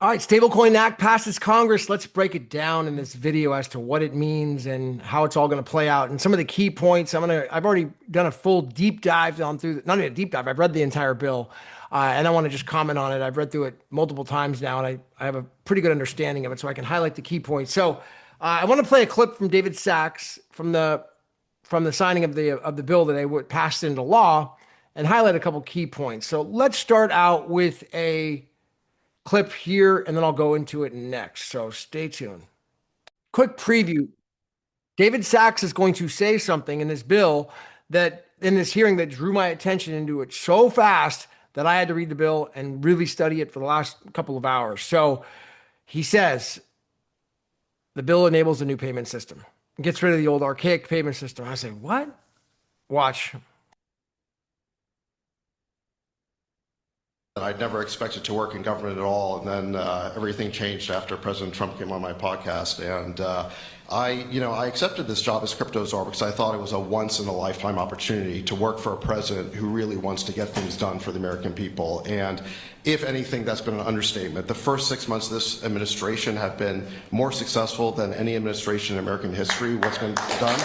All right, Stablecoin Act passes Congress. Let's break it down in this video as to what it means and how it's all going to play out. And some of the key points, I've already done a full deep dive on through, not even a deep dive, I've read the entire bill. And I want to just comment on it. I've read through it multiple times now, and I have a pretty good understanding of it, so I can highlight the key points. So I want to play a clip from David Sachs from the signing of the bill that they would pass into law and highlight a couple key points. So let's start out with a clip here, and then I'll go into it next. So stay tuned. Quick preview. David Sachs is going to say something in this bill that in this hearing that drew my attention into it so fast that I had to read the bill and really study it for the last couple of hours. So he says the bill enables a new payment system. It gets rid of the old archaic payment system. I say, what? Watch. I'd never expected to work in government at all, and then everything changed after President Trump came on my podcast. And I accepted this job as cryptozor because I thought it was a once-in-a-lifetime opportunity to work for a president who really wants to get things done for the American people. And if anything, that's been an understatement. The first 6 months of this administration have been more successful than any administration in American history. What's been done?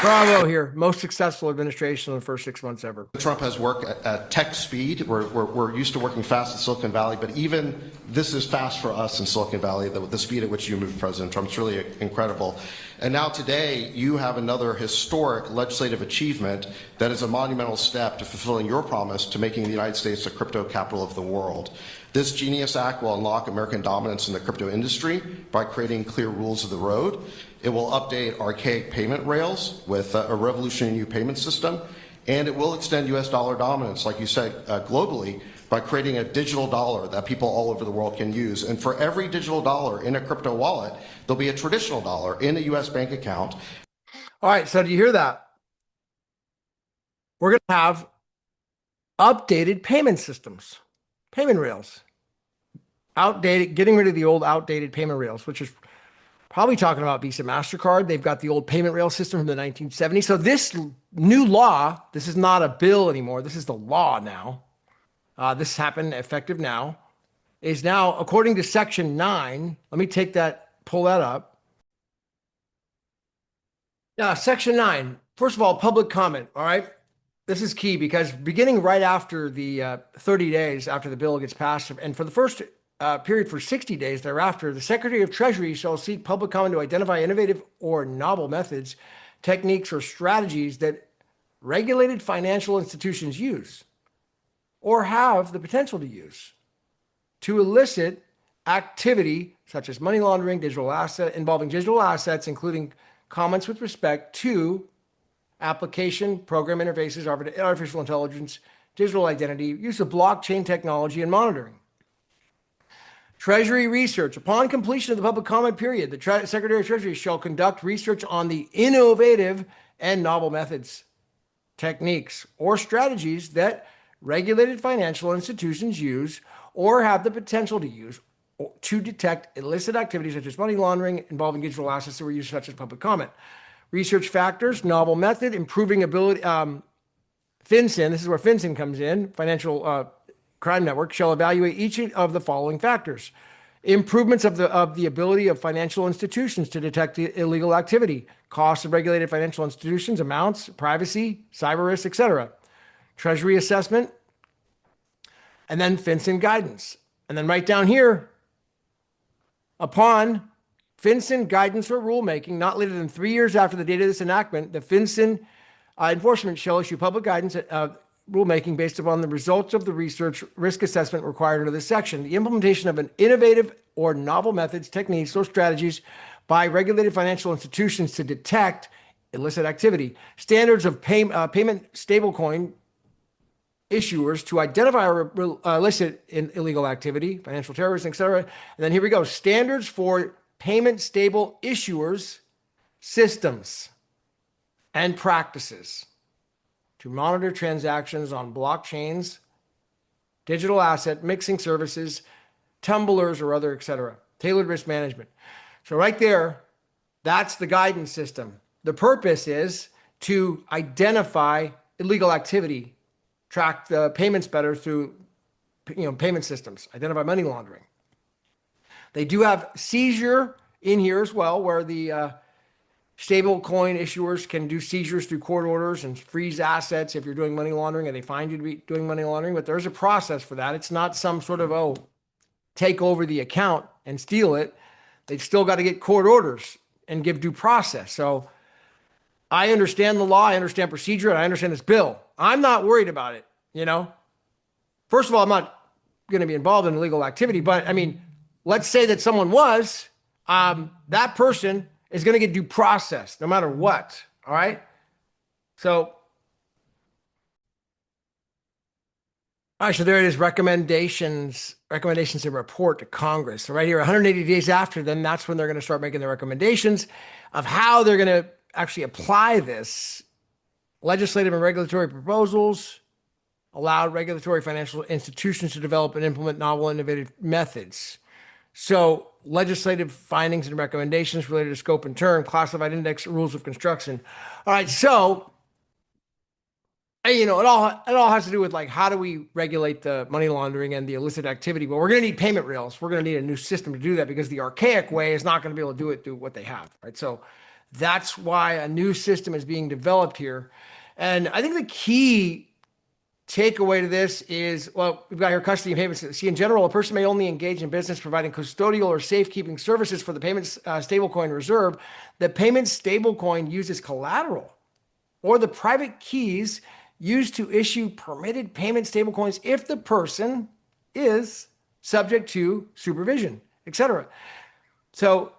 Bravo here. Most successful administration in the first 6 months ever. Trump has worked at tech speed. We're used to working fast in Silicon Valley, but even this is fast for us in Silicon Valley, the speed at which you move President Trump. It's really incredible. And now today, you have another historic legislative achievement that is a monumental step to fulfilling your promise to making the United States the crypto capital of the world. This Genius Act will unlock American dominance in the crypto industry by creating clear rules of the road. It will update archaic payment rails with a revolutionary new payment system, and it will extend U.S. dollar dominance, like you said, globally, by creating a digital dollar that people all over the world can use. And for every digital dollar in a crypto wallet, there'll be a traditional dollar in a U.S. bank account. All right, so do you hear that? We're going to have updated payment systems, payment rails, outdated, getting rid of the old outdated payment rails, which is probably talking about Visa, MasterCard. They've got the old payment rail system from the 1970s. So this new law, this is not a bill anymore. This is the law now. This happened effective now, is now, according to Section 9, let me take that, pull that up. Yeah, Section 9. First of all, public comment, all right? This is key because beginning right after the 30 days after the bill gets passed, and for the first period for 60 days thereafter, the Secretary of Treasury shall seek public comment to identify innovative or novel methods, techniques, or strategies that regulated financial institutions use or have the potential to use to elicit activity such as money laundering, involving digital assets, including comments with respect to application, program interfaces, artificial intelligence, digital identity, use of blockchain technology, and monitoring. Treasury research. Upon completion of the public comment period, the Secretary of Treasury shall conduct research on the innovative and novel methods, techniques, or strategies that regulated financial institutions use or have the potential to use to detect illicit activities such as money laundering involving digital assets that were used such as public comment. Research factors, novel method, improving ability, FinCEN, this is where FinCEN comes in, Financial Crime Network, shall evaluate each of the following factors. Improvements of the ability of financial institutions to detect illegal activity, costs of regulated financial institutions, amounts, privacy, cyber risks, etc. Treasury assessment, and then FinCEN guidance. And then right down here, upon FinCEN guidance or rulemaking, not later than 3 years after the date of this enactment, the FinCEN enforcement shall issue public guidance rulemaking based upon the results of the research risk assessment required under this section. The implementation of an innovative or novel methods, techniques, or strategies by regulated financial institutions to detect illicit activity. Standards of payment stablecoin issuers to identify illicit illegal activity, financial terrorism, etc. And then here we go. Standards for payment stable issuers, systems, and practices to monitor transactions on blockchains, digital asset mixing services, tumblers, or other, etc. Tailored risk management. So right there, that's the guidance system. The purpose is to identify illegal activity, track the payments better through payment systems, identify money laundering. They do have seizure in here as well, where the stable coin issuers can do seizures through court orders and freeze assets if you're doing money laundering and they find you to be doing money laundering. But there's a process for that. It's not some sort of, take over the account and steal it. They've still got to get court orders and give due process. So I understand the law, I understand procedure, and I understand this bill. I'm not worried about it, First of all, I'm not going to be involved in illegal activity, but I mean, let's say that someone was, that person is going to get due process no matter what. All right. So, all right. So there it is. Recommendations and report to Congress. So right here, 180 days after, then that's when they're going to start making the recommendations of how they're going to actually apply this. Legislative and regulatory proposals allow regulatory financial institutions to develop and implement novel, innovative methods. So legislative findings and recommendations related to scope and term, classified index, rules of construction. All right. So, it all has to do with like, how do we regulate the money laundering and the illicit activity? But we're going to need payment rails. We're going to need a new system to do that because the archaic way is not going to be able to do what they have. Right. So that's why a new system is being developed here. And I think the key takeaway to this is, well, we've got here custody and payments. See, in general, a person may only engage in business providing custodial or safekeeping services for the payments stablecoin reserve. The payment stablecoin uses collateral or the private keys used to issue permitted payment stablecoins if the person is subject to supervision, etc. So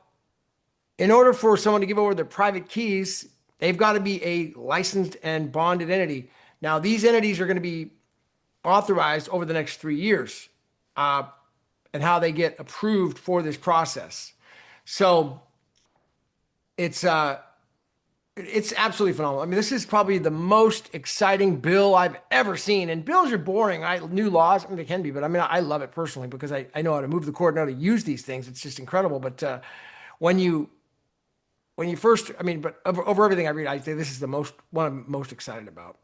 in order for someone to give over their private keys, they've got to be a licensed and bonded entity. Now, these entities are going to be authorized over the next 3 years and how they get approved for this process. So it's absolutely phenomenal. I mean, this is probably the most exciting bill I've ever seen. And bills are boring. New laws, they can be, but I love it personally because I know how to move the court and how to use these things. It's just incredible. But when you first, but over everything I read, I say this is one I'm most excited about.